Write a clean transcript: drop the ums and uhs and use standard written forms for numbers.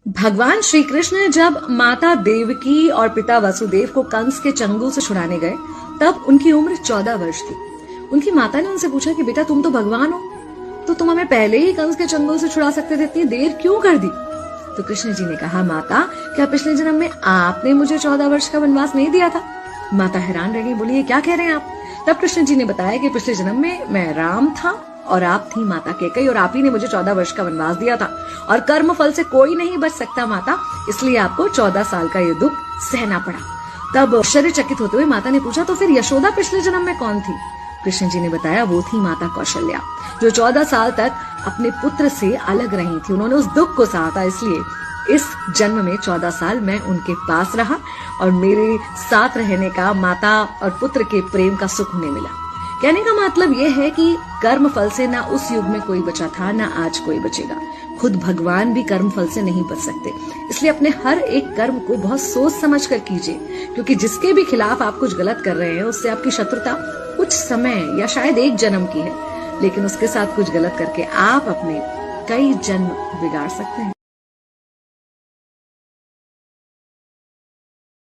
भगवान श्री कृष्ण जब माता देवकी और पिता वसुदेव को कंस के चंगुल से छुड़ाने गए तब उनकी उम्र 14 वर्ष थी। उनकी माता ने उनसे पूछा कि बेटा तुम तो भगवान हो, तो तुम हमें पहले ही कंस के चंगुल से छुड़ा सकते थे, इतनी देर क्यों कर दी? तो कृष्ण जी ने कहा, माता क्या पिछले जन्म में आपने मुझे 14 वर्ष का वनवास नहीं दिया था? माता हैरान रह गई, बोली ये क्या कह रहे हैं आप? तब कृष्ण जी ने बताया कि पिछले जन्म में मैं राम था और आप थी माता कैकेयी और आप ही ने मुझे 14 वर्ष का वनवास दिया था और कर्म फल से कोई नहीं बच सकता माता, इसलिए आपको 14 साल का ये दुख सहना पड़ा। तब आश्चर्यचकित होते हुए माता ने पूछा, तो फिर यशोदा पिछले जन्म में कौन थी? कृष्ण जी ने बताया, वो थी माता कौशल्या, जो 14 साल तक अपने पुत्र से अलग रही थी। उन्होंने उस दुख को सहा था, इसलिए इस जन्म में 14 साल मैं उनके पास रहा और मेरे साथ रहने का माता और पुत्र के प्रेम का सुख उन्हें मिला। कहने का मतलब यह है कि कर्म फल से ना उस युग में कोई बचा था, ना आज कोई बचेगा। खुद भगवान भी कर्म फल से नहीं बच सकते, इसलिए अपने हर एक कर्म को बहुत सोच समझ कर कीजिए, क्योंकि जिसके भी खिलाफ आप कुछ गलत कर रहे हैं उससे आपकी शत्रुता कुछ समय या शायद एक जन्म की है, लेकिन उसके साथ कुछ गलत करके आप अपने कई जन्म बिगाड़ सकते हैं।